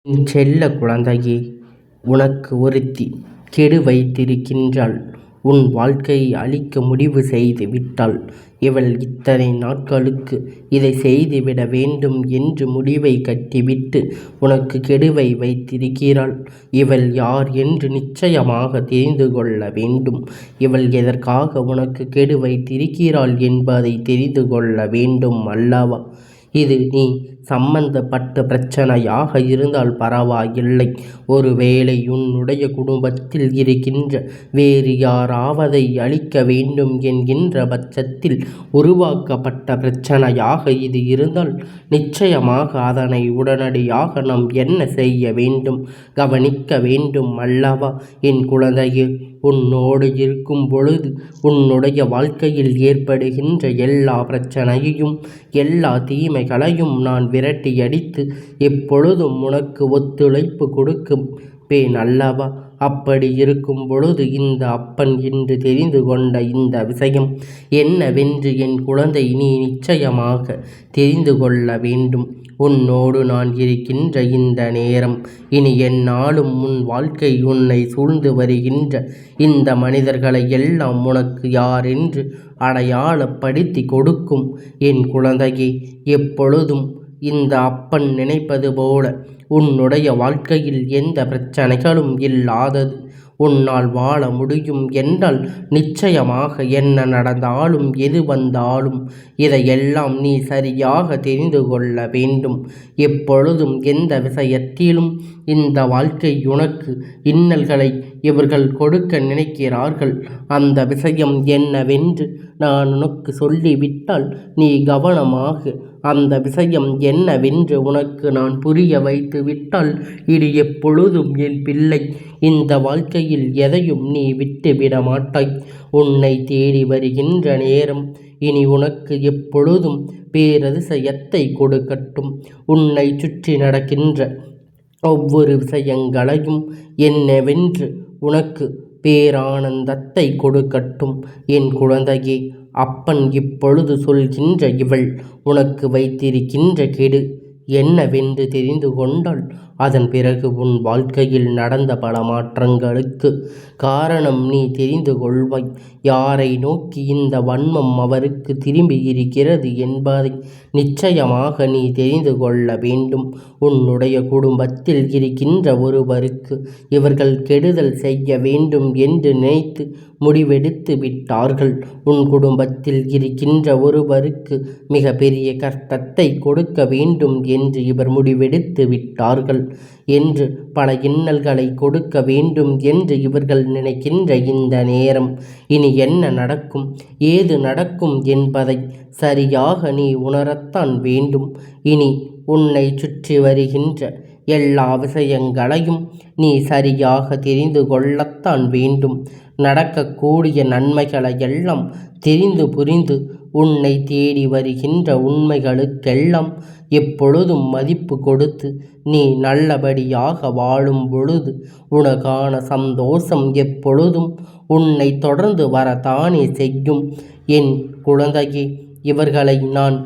என் செல்ல குழந்தையே, உனக்கு ஒருத்தி கெடு வைத்திருக்கின்றாள். உன் வாழ்க்கையை அழிக்க முடிவு செய்து விட்டாள். இவள் இத்தனை நாட்களுக்கு இதை செய்துவிட வேண்டும் என்று முடிவை கட்டிவிட்டு உனக்கு கெடுவை வைத்திருக்கிறாள். இவள் யார் என்று நிச்சயமாக தெரிந்து கொள்ள வேண்டும். இவள் எதற்காக உனக்கு கெடு வைத்திருக்கிறாள் என்பதை தெரிந்து கொள்ள வேண்டும் அல்லவா? இது நீ சம்பந்தப்பட்ட பிரச்சனையாக இருந்தால் பரவாயில்லை. ஒருவேளை உன்னுடைய குடும்பத்தில் இருக்கின்ற வேறு யாராவதை அழிக்க வேண்டும் என்கின்ற பட்சத்தில் உருவாக்கப்பட்ட பிரச்சனையாக இது இருந்தால் நிச்சயமாக அதனை உடனடியாக நாம் என்ன செய்ய வேண்டும், கவனிக்க வேண்டும் அல்லவா? என் குழந்தையே, உன்னோடு இருக்கும் பொழுது உன்னுடைய வாழ்க்கையில் ஏற்படுகின்ற எல்லா பிரச்சனையையும் எல்லா தீமைகளையும் நான் விரட்டியடித்து எப்பொழுதும் உனக்கு ஒத்துழைப்பு கொடுப்பேன் அல்லவா? அப்படி இருக்கும் பொழுது இந்த அப்பன் என்று தெரிந்து கொண்ட இந்த விஷயம் என்னவென்று என் குழந்தை நீ நிச்சயமாக தெரிந்து கொள்ள வேண்டும். உன்னோடு நான் இருக்கின்ற இந்த நேரம் இனி எந்நாளும் உன் வாழ்க்கை உன்னை சூழ்ந்து வருகின்ற இந்த மனிதர்களை எல்லாம் உனக்கு யார் என்று அடையாளப்படுத்தி கொடுக்கும். என் குழந்தையே, எப்பொழுதும் இந்த அப்பன் நினைப்பது போல உன்னுடைய வாழ்க்கையில் எந்த பிரச்சனைகளும் இல்லாதது உன்னால் வாழ முடியும் என்றால் நிச்சயமாக என்ன நடந்தாலும் எது வந்தாலும் இதையெல்லாம் நீ சரியாக தெரிந்து கொள்ள வேண்டும். எப்பொழுதும் எந்த விஷயத்திலும் இந்த வாழ்க்கை உனக்கு இன்னல்களை இவர்கள் கொடுக்க நினைக்கிறார்கள். அந்த விஷயம் என்னவென்று நான் உனக்கு சொல்லிவிட்டால் நீ கவனமாக அந்த விஷயம் என்னவென்று உனக்கு நான் புரிய வைத்து விட்டால் இது எப்பொழுதும் என் பிள்ளை இந்த வாழ்க்கையில் எதையும் நீ விட்டுவிட மாட்டாய். உன்னை தேடி வருகின்ற நேரம் இனி உனக்கு எப்பொழுதும் பேரதிசயத்தை கொடுக்கட்டும். உன்னை சுற்றி நடக்கின்ற ஒவ்வொரு விஷயங்களையும் என்னவென்று உனக்கு பேரானந்தத்தை கொடுக்கட்டும். என் குழந்தையே, அப்பன் இப்பொழுது சொல்கின்ற இவள் உனக்கு வைத்திருக்கின்ற கெடு என்னவென்று தெரிந்து கொண்டால் அதன் பிறகு உன் வாழ்க்கையில் நடந்த பல மாற்றங்களுக்கு காரணம் நீ தெரிந்து கொள்வாய். யாரை நோக்கி இந்த வன்மம் அவருக்கு திரும்பி இருக்கிறது என்பதை நிச்சயமாக நீ தெரிந்து கொள்ள வேண்டும். உன்னுடைய குடும்பத்தில் இருக்கின்ற ஒருவருக்கு இவர்கள் கெடுதல் செய்ய வேண்டும் என்று நினைத்து முடிவெடுத்து விட்டார்கள். உன் குடும்பத்தில் இருக்கின்ற ஒருவருக்கு மிக பெரிய கஷ்டத்தை கொடுக்க வேண்டும் என்று இவர் முடிவெடுத்து விட்டார்கள் என்று பல இன்னல்களை கொடுக்க வேண்டும் என்று இவர்கள் நினைக்கின்ற இந்த நேரம் இனி என்ன நடக்கும், ஏது நடக்கும் என்பதை சரியாக நீ உணரத்தான் வேண்டும். இனி உன்னை சுற்றி வருகின்ற எல்லா விஷயங்களையும் நீ சரியாக தெரிந்து கொள்ளத்தான் வேண்டும். நடக்கக்கூடிய நன்மைகளை எல்லாம் தெரிந்து புரிந்து உன்னை தேடி வருகின்ற உண்மைகளுக்கெல்லாம் எப்பொழுதும் மதிப்பு கொடுத்து நீ நல்லபடியாக வாழும் பொழுது உனக்கான சந்தோஷம் எப்பொழுதும் உன்னை தொடர்ந்து வரத்தானே செய்யும். என் குழந்தையே, இவர்களை நான்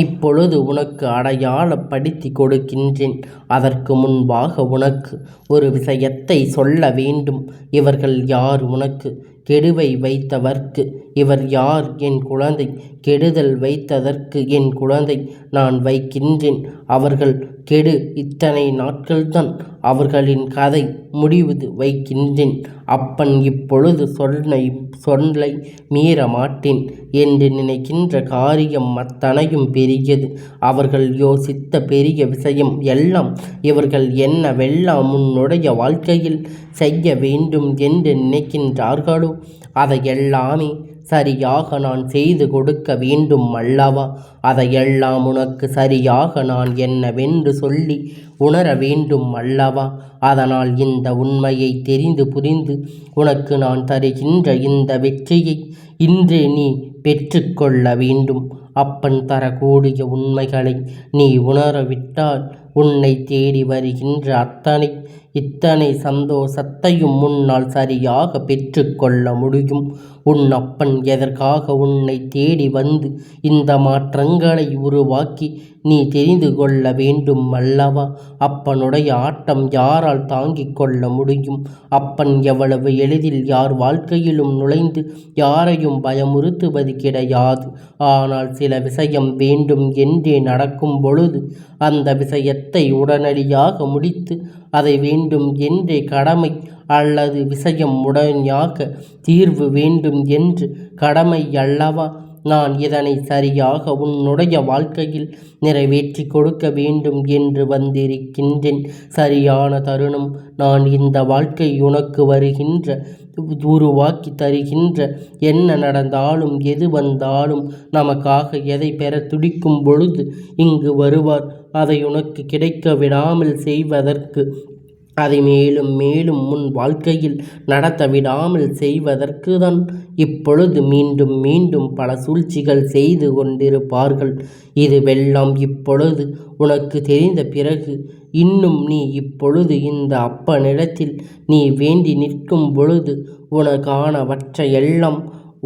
இப்பொழுது உனக்கு அடையாளப்படுத்தி கொடுக்கின்றேன். அதற்கு முன்பாக உனக்கு ஒரு விஷயத்தை சொல்ல வேண்டும். இவர்கள் யார்? உனக்கு கெடுவை வைத்தவர்க்கு இவர் யார்? என் குழந்தை, கெடுதல் வைத்ததற்கு என் குழந்தை நான் வைக்கின்றேன். அவர்கள் கெடு இத்தனை நாட்கள்தான் அவர்களின் கதை முடிவு வைக்கின்றேன். அப்பன் இப்பொழுது சொல்லை மீற மாட்டேன் என்று நினைக்கின்ற காரியம் அத்தனையும் பெரியது. அவர்கள் யோசித்த பெரிய விஷயம் எல்லாம் இவர்கள் என்னவெல்லாம் உன்னுடைய வாழ்க்கையில் செய்ய வேண்டும் என்று நினைக்கின்றார்களோ அதையெல்லாமே சரியாக நான் செய்து கொடுக்க வேண்டும் அல்லவா? அதையெல்லாம் உனக்கு சரியாக நான் என்னவென்று சொல்லி உணர வேண்டும் அல்லவா? அதனால் இந்த உண்மையை தெரிந்து புரிந்து உனக்கு நான் தருகின்ற இந்த வெற்றியை இன்று நீ பெற்றுக்கொள்ள வேண்டும். அப்பன் தரக்கூடிய உண்மைகளை நீ உணரவிட்டால் உன்னை தேடி வருகின்ற அத்தனை இத்தனை சந்தோஷத்தையும் உன்னால் சரியாக பெற்று கொள்ள முடியும். உன் அப்பன் எதற்காக உன்னை தேடி வந்து இந்த மாற்றங்களை உருவாக்கி நீ தெரிந்து கொள்ள வேண்டும் அல்லவா? அப்பனுடைய ஆட்டம் யாரால் தாங்கிக் கொள்ள முடியும்? அப்பன் எவ்வளவு எளிதில் யார் வாழ்க்கையிலும் நுழைந்து யாரையும் பயமுறுத்துவது கிடையாது. ஆனால் சில விஷயம் வேண்டும் என்றே நடக்கும் பொழுது அந்த விஷயத்தை உடனடியாக முடித்து அதை வேண்டும் என்றே கடமை அல்லது விஷயம் உடனடியாக தீர்வு வேண்டும் என்று கடமை அல்லவா? நான் இதனை சரியாக உன்னுடைய வாழ்க்கையில் நிறைவேற்றி கொடுக்க வேண்டும் என்று வந்திருக்கின்றேன். சரியான தருணம். நான் இந்த வாழ்க்கை உனக்கு வருகின்ற உருவாக்கி தருகின்ற என்ன நடந்தாலும் எது வந்தாலும் நமக்காக எதை பெற துடிக்கும் பொழுது இங்கு வருவார். அதை உனக்கு கிடைக்க விடாமல் செய்வதற்கு, அதை மேலும் மேலும் உன் வாழ்க்கையில் நடத்த விடாமல் செய்வதற்கு தான் இப்பொழுது மீண்டும் மீண்டும் பல சூழ்ச்சிகள் செய்து கொண்டிருப்பார்கள். இதுவெல்லாம் இப்பொழுது உனக்கு தெரிந்த பிறகு இன்னும் நீ இப்பொழுது இந்த அப்பனிடத்தில் நீ வேண்டி நிற்கும் பொழுது உனக்கானவற்றையெல்லாம்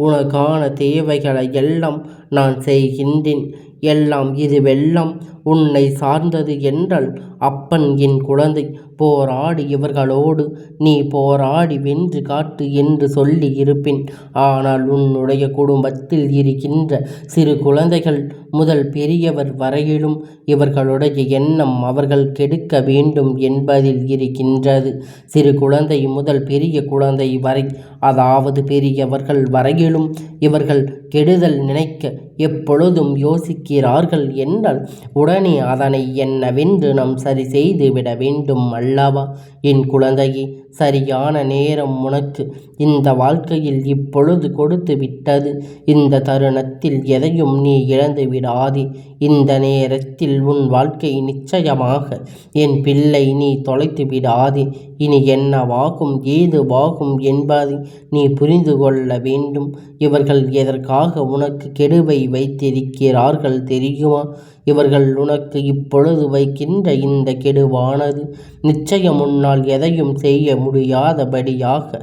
உனக்கான தேவைகளை எல்லாம் நான் செய்கின்றேன். எல்லாம் இதுவெல்லாம் உன்னை சார்ந்தது என்றால் அப்பன் என் குழந்தை போராடி இவர்களோடு நீ போராடி வென்று காட்டு என்று சொல்லி இருப்பேன். ஆனால் உன்னுடைய குடும்பத்தில் இருக்கின்ற சிறு குழந்தைகள் முதல் பெரியவர் வரையிலும் இவர்களுடைய எண்ணம் அவர்கள் கெடுக்க வேண்டும் என்பதில் இருக்கின்றது. சிறு குழந்தை முதல் பெரிய குழந்தை வரை, அதாவது பெரியவர்கள் வரையிலும் இவர்கள் கெடுதல் நினைக்க எப்பொழுதும் யோசிக்கிறார்கள் என்றால் உடனே அதனை என்னவென்று நாம் சரி செய்து விட வேண்டும் அல்லவா? என் குழந்தையே, சரியான நேரம் உனக்கு இந்த வாழ்க்கையில் இப்பொழுது கொடுத்து விட்டது. இந்த தருணத்தில் எதையும் நீ இழந்து விடாதே. இந்த நேரத்தில் உன் வாழ்க்கை நிச்சயமாக என் பிள்ளை நீ தொலைத்து விடாதே. இனி என்னவாகும் ஏதுவாகும் என்பதை நீ புரிந்து கொள்ள வேண்டும். இவர்கள் எதற்காக உனக்கு கெடுவை வைத்திருக்கிறார்கள் தெரியுமா? இவர்கள் உனக்கு இப்பொழுது வைக்கின்ற இந்த கெடுவானது நிச்சயம் உன்னால் எதையும் செய்ய முடியாதபடியாக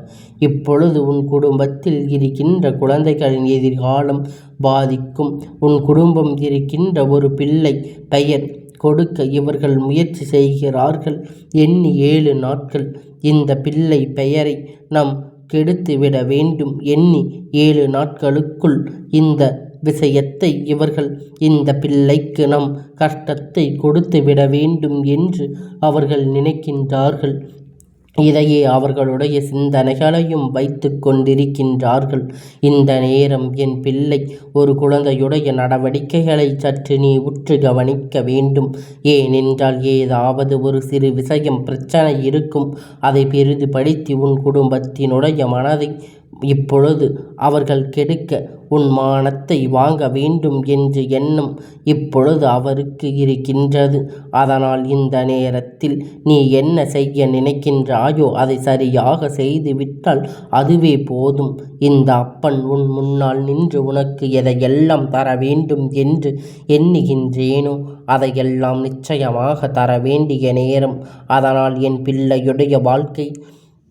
இப்பொழுது உன் குடும்பத்தில் இருக்கின்ற குழந்தைகளின் எதிர்காலம் பாதிக்கும். உன் குடும்பம் இருக்கின்ற ஒரு பிள்ளை பெயர் கொடுக்க இவர்கள் முயற்சி செய்கிறார்கள். எண்ணி 7 நாட்கள் இந்த பிள்ளை பெயரை நாம் கெடுத்துவிட வேண்டும். எண்ணி 7 நாட்களுக்குள் இந்த விஷயத்தை இவர்கள் இந்த பிள்ளைக்கு நம் கஷ்டத்தை கொடுத்து விட வேண்டும் என்று அவர்கள் நினைக்கின்றார்கள். இதையே அவர்களுடைய சிந்தனைகளையும் வைத்து கொண்டிருக்கின்றார்கள். இந்த நேரம் என் பிள்ளை ஒரு குழந்தையுடைய நடவடிக்கைகளை சற்று நீ உற்று கவனிக்க வேண்டும். ஏனென்றால் ஏதாவது ஒரு சிறு விஷயம் பிரச்சனை இருக்கும். அதை பெரிதுபடுத்தி உன் குடும்பத்தினுடைய மனதை இப்பொழுது அவர்கள் கெடுக்க உன் மானத்தை வாங்க வேண்டும் என்று எண்ணம் இப்பொழுது அவருக்கு இருக்கின்றது. அதனால் இந்த நேரத்தில் நீ என்ன செய்ய நினைக்கின்றாயோ அதை சரியாக செய்து விட்டால் அதுவே போதும். இந்த அப்பன் உன் முன்னால் நின்று உனக்கு எதையெல்லாம் தர வேண்டும் என்று எண்ணுகின்றேனோ அதையெல்லாம் நிச்சயமாக தர வேண்டிய நேரம். அதனால் என் பிள்ளையுடைய வாழ்க்கை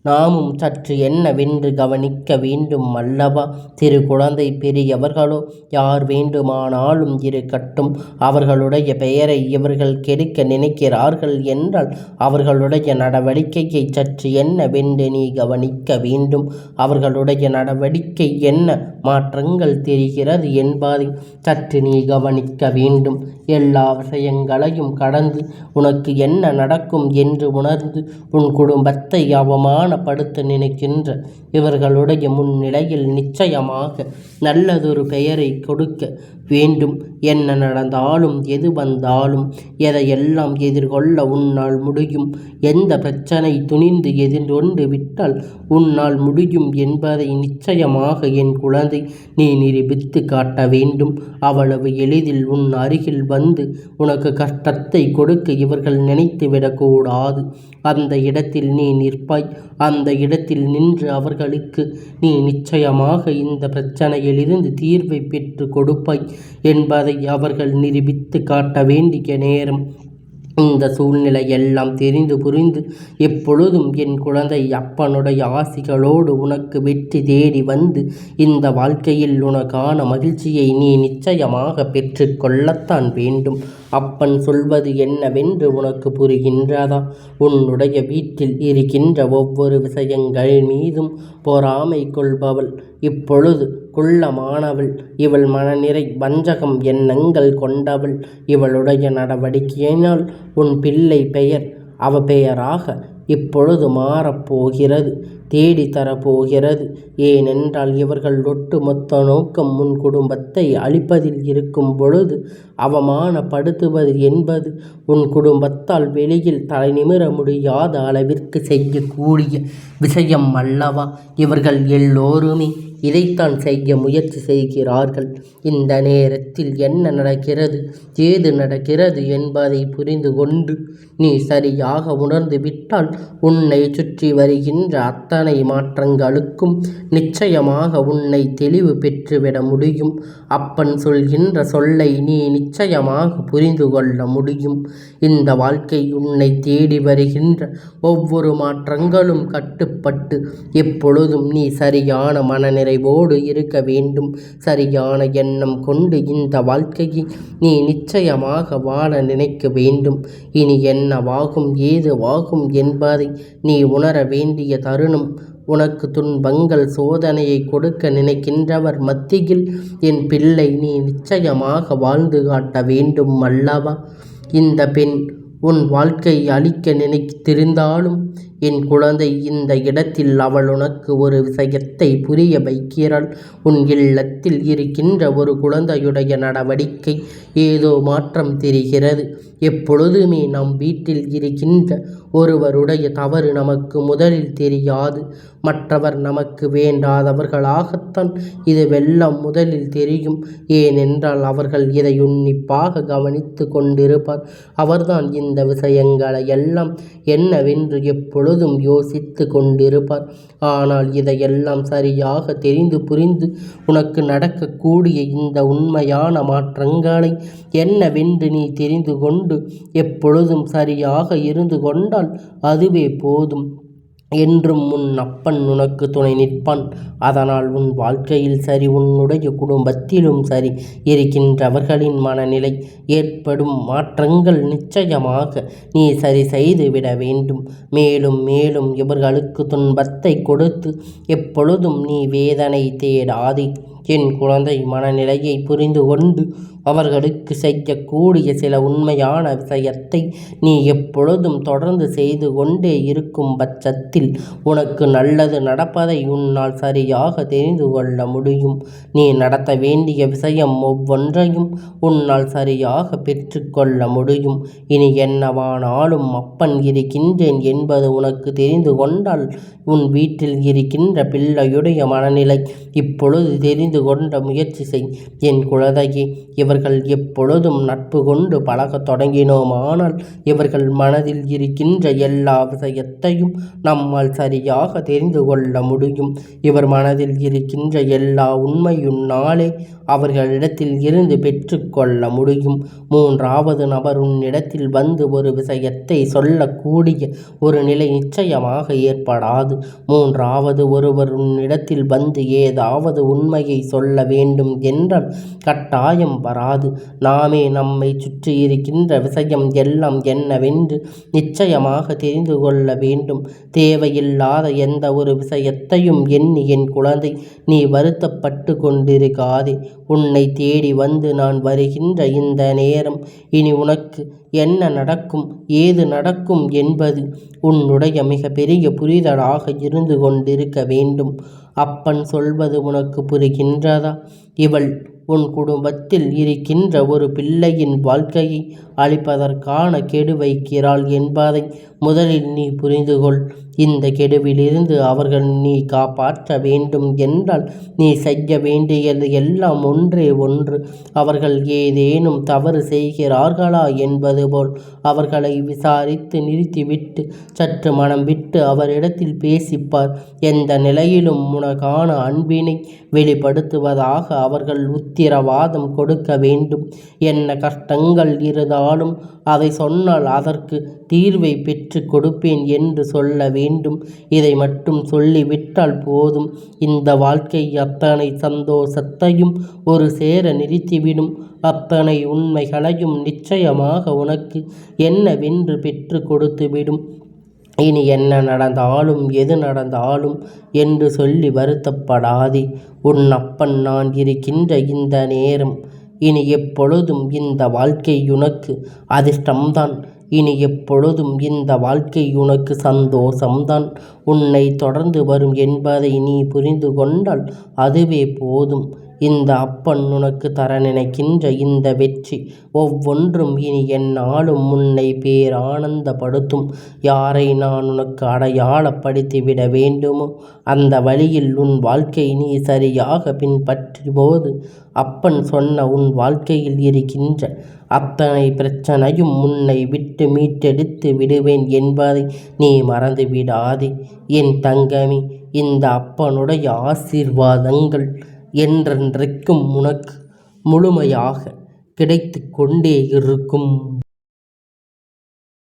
நாமும் சற்று என்னவென்று கவனிக்க வேண்டும் அல்லவா? சிறு குழந்தை பெரியவர்களோ யார் வேண்டுமானாலும் இருக்கட்டும். அவர்களுடைய பெயரை இவர்கள் கெடுக்க நினைக்கிறார்கள் என்றால் அவர்களுடைய நடவடிக்கையை சற்று என்னவென்று நீ கவனிக்க வேண்டும். அவர்களுடைய நடவடிக்கை என்ன மாற்றங்கள் தெரிகிறது என்பதை சற்று நீ கவனிக்க வேண்டும். எல்லா விஷயங்களையும் கடந்து உனக்கு என்ன நடக்கும் என்று உணர்ந்து உன் குடும்பத்தை அவமானப்படுத்த நினைக்கின்ற இவர்களுடைய முன்னிலையில் நிச்சயமாக நல்லதொரு பெயரை கொடுக்க வேண்டும். என்ன நடந்தாலும் எது வந்தாலும் எதையெல்லாம் எதிர்கொள்ள உன்னால் முடியும். எந்த பிரச்சனை துணிந்து எதிர்கொண்டு விட்டால் உன்னால் முடியும் என்பதை நிச்சயமாக என் குழந்தை நீ நிரூபித்து காட்ட வேண்டும். அவ்வளவு எளிதில் உன் அருகில் வந்து உனக்கு கஷ்டத்தை கொடுக்க இவர்கள் நினைத்து விடக்கூடாது. அந்த இடத்தில் நீ நிற்பாய். அந்த இடத்தில் நின்று அவர்களுக்கு நீ நிச்சயமாக இந்த பிரச்சனையிலிருந்து தீர்வை பெற்று கொடுப்பாய் என்பதை அவர்கள் நிரூபித்து காட்ட வேண்டிய நேரம். இந்த சூழ்நிலை எல்லாம் தெரிந்து புரிந்து எப்பொழுதும் என் குழந்தை அப்பனுடைய ஆசிகளோடு உனக்கு வெற்றி தேடி வந்து இந்த வாழ்க்கையில் உனக்கான மகிழ்ச்சியை நீ நிச்சயமாக பெற்று கொள்ளத்தான் வேண்டும். அப்பன் சொல்வது என்னவென்று உனக்கு புரிகின்றதா? உன்னுடைய வீட்டில் இருக்கின்ற ஒவ்வொரு விஷயங்கள் மீதும் பொறாமை கொள்பவள் இப்பொழுது குள்ளமானவள். இவள் மனநிறை வஞ்சகம் எண்ணங்கள் கொண்டவள். இவளுடைய நடவடிக்கையினால் உன் பிள்ளை பெயர் அவபெயராக இப்பொழுது மாறப்போகிறது, தேடித்தரப்போகிறது. ஏனென்றால் இவர்கள் ஒட்டுமொத்த நோக்கம் உன் குடும்பத்தை அழிப்பதில் இருக்கும் பொழுது அவமானப்படுத்துவது என்பது உன் குடும்பத்தால் வெளியில் தலைநிமிர முடியாத அளவிற்கு செய்யக்கூடிய விஷயம் அல்லவா? இவர்கள் எல்லோருமே இதைத்தான் செய்ய முயற்சி செய்கிறார்கள். இந்த நேரத்தில் என்ன நடக்கிறது, ஏது நடக்கிறது என்பதை புரிந்து கொண்டு நீ சரியாக உணர்ந்து விட்டால் உன்னை சுற்றி வருகின்ற அத்தனை மாற்றங்களுக்கும் நிச்சயமாக உன்னை தெளிவு பெற்றுவிட முடியும். அப்பன் சொல்கின்ற சொல்லை நீ நிச்சயமாக புரிந்து கொள்ள முடியும். இந்த வாழ்க்கை உன்னை தேடி வருகின்ற ஒவ்வொரு மாற்றங்களும் கட்டுப்பட்டு எப்பொழுதும் நீ சரியான மனநிறைவோடு இருக்க வேண்டும். சரியான எண்ணம் கொண்டு இந்த வாழ்க்கையை நீ நிச்சயமாக வாழ நினைக்க வேண்டும். இனி என்னவாகும் ஏதுவாகும் என்பதை நீ உணர வேண்டிய தருணம். உனக்கு துன்பங்கள் சோதனையை கொடுக்க நினைக்கின்றவர் மத்தியில் என் பிள்ளை நீ நிச்சயமாக வாழ்ந்து காட்ட வேண்டும் அல்லவா? இந்த பெண் உன் வாழ்க்கை அழிக்க நினைத்திருந்தாலும் என் குழந்தை இந்த இடத்தில் அவள் உனக்கு ஒரு விஷயத்தை புரிய வைக்கிறாள். உன் இல்லத்தில் இருக்கின்ற ஒரு குழந்தையுடைய நடவடிக்கை ஏதோ மாற்றம் தெரிகிறது. எப்பொழுதுமே நம் வீட்டில் இருக்கின்ற ஒருவருடைய தவறு நமக்கு முதலில் தெரியாது. மற்றவர் நமக்கு வேண்டாதவர்களாகத்தான் இதுவெல்லாம் முதலில் தெரியும். ஏனென்றால் அவர்கள் இதை உன்னிப்பாக கவனித்து கொண்டிருப்பார். அவர்தான் இந்த விஷயங்களை எல்லாம் என்னவென்று எப்பொழுதும் யோசித்து கொண்டிருப்பார். ஆனால் இதையெல்லாம் சரியாக தெரிந்து புரிந்து உனக்கு நடக்கக்கூடிய இந்த உண்மையான மாற்றங்களை என்னவென்று நீ தெரிந்து கொண்டு எப்பொழுதும் சரியாக இருந்து கொண்டால் அதுவே போதும். என்றும் உன் அப்பன் உனக்கு துணை நிற்பான். அதனால் உன் வாழ்க்கையில் சரி, உன்னுடைய குடும்பத்திலும் சரி இருக்கின்றவர்களின் மனநிலை ஏற்படும் மாற்றங்கள் நிச்சயமாக நீ சரி செய்து விட வேண்டும். மேலும் மேலும் இவர்களுக்கு துன்பத்தை கொடுத்து எப்பொழுதும் நீ வேதனை தேடாதே. என் குழந்தை மனநிலையை புரிந்து கொண்டு அவர்களுக்கு செய்யக்கூடிய சில உண்மையான விஷயத்தை நீ எப்பொழுதும் தொடர்ந்து செய்து கொண்டே இருக்கும் பட்சத்தில் உனக்கு நல்லது நடப்பதை உன்னால் சரியாக தெரிந்து கொள்ள முடியும். நீ நடத்த வேண்டிய விஷயம் ஒவ்வொன்றையும் உன்னால் சரியாக பெற்றுக்கொள்ள முடியும். இனி என்னவானாலும் அப்பன் இருக்கின்றேன் என்பது உனக்கு தெரிந்து கொண்டால் உன் வீட்டில் இருக்கின்ற பிள்ளையுடைய மனநிலை இப்பொழுது தெரிந்து கொண்ட முயற்சி செய். என் குழந்தையே, இவர்கள் எப்பொழுதும் நட்பு கொண்டு பழகத் தொடங்கினோமானால் இவர்கள் மனதில் இருக்கின்ற எல்லா விஷயத்தையும் நம்மால் சரியாக தெரிந்து கொள்ள முடியும். இவர் மனதில் இருக்கின்ற எல்லா உண்மையுன்னாலே அவர்களிடத்தில் இருந்து பெற்றுக்கொள்ள முடியும். மூன்றாவது நபர் உன்னிடத்தில் வந்து ஒரு விஷயத்தை சொல்லக்கூடிய ஒரு நிலை நிச்சயமாக ஏற்படாது. மூன்றாவது ஒருவர் உன்னிடத்தில் வந்து ஏதாவது உண்மையை சொல்ல வேண்டும் என்றால் கட்டாயம் வராது. நாமே நம்மை சுற்றி இருக்கின்ற விஷயம் எல்லாம் என்னவென்று நிச்சயமாக தெரிந்து கொள்ள வேண்டும். தேவையில்லாத எந்த ஒரு விஷயத்தையும் எண்ணி என் குழந்தை நீ வருத்தப்பட்டு கொண்டிருக்காதே. உன்னை தேடி வந்து நான் வருகின்ற இந்த நேரம் இனி உனக்கு என்ன நடக்கும் ஏது நடக்கும் என்பது உன்னுடைய மிக பெரிய புரிதலாக இருந்து கொண்டிருக்க வேண்டும். அப்பன் சொல்வது உனக்கு புரிகின்றதா? இவள் உன் குடும்பத்தில் இருக்கின்ற ஒரு பிள்ளையின் வாழ்க்கையை அழிப்பதற்கான கெடு வைக்கிறாள் என்பதை முதலில் நீ புரிந்து கொள். இந்த கெடுவிலிருந்து அவர்கள் நீ காப்பாற்ற வேண்டும் என்றால் நீ செய்ய வேண்டியது எல்லாம் ஒன்றே ஒன்று. அவர்கள் ஏதேனும் தவறு செய்கிறார்களா என்பது போல் அவர்களை விசாரித்து நிறுத்திவிட்டு சற்று மனம் விட்டு அவரிடத்தில் பேசிப்பார். எந்த நிலையிலும் உனக்கான அன்பினை வெளிப்படுத்துவதாக அவர்கள் உத்திரவாதம் கொடுக்க வேண்டும். என்ன கஷ்டங்கள் இருந்தாலும் நடந்தாலும் அதை சொன்னால் அதற்கு தீர்வை பெற்று கொடுப்பேன் என்று சொல்ல வேண்டும். இதை மட்டும் சொல்லிவிட்டால் போதும். இந்த வாழ்க்கை அத்தனை சந்தோஷத்தையும் ஒரு சேர நிறுத்திவிடும். அத்தனை உண்மைகளையும் நிச்சயமாக உனக்கு என்னவென்று பெற்று கொடுத்துவிடும். இனி என்ன நடந்தாலும் எது நடந்தாலும் என்று சொல்லி வருத்தப்படாதே. உன் அப்பன் நான் இருக்கின்ற இந்த நேரம் இனி எப்பொழுதும் இந்த வாழ்க்கை உனக்கு அதிர்ஷ்டம்தான். இனி எப்பொழுதும் இந்த வாழ்க்கை உனக்கு சந்தோஷம்தான். உன்னை தொடர்ந்து வரும் என்பதை நீ புரிந்து கொண்டால் அதுவே போதும். இந்த அப்பன் உனக்கு தர நினைக்கின்ற இந்த வெற்றி ஒவ்வொன்றும் இனி எந்நாளும் உன்னை பேரானந்தப்படுத்தும். யாரை நான் உனக்கு அடையாளப்படுத்திவிட வேண்டுமோ அந்த வழியில் உன் வாழ்க்கை நீ சரியாக பின்பற்றும் போது அப்பன் சொன்ன உன் வாழ்க்கையில் இருக்கின்ற அத்தனை பிரச்சனையும் உன்னை விட்டு மீட்டெடுத்து விடுவேன் என்பதை நீ மறந்து விடாதே என் தங்கமே. இந்த அப்பனுடைய ஆசீர்வாதங்கள் என்றென்றைக்கும் உனக்கு முழுமையாக கிடைத்து கொண்டே இருக்கும்.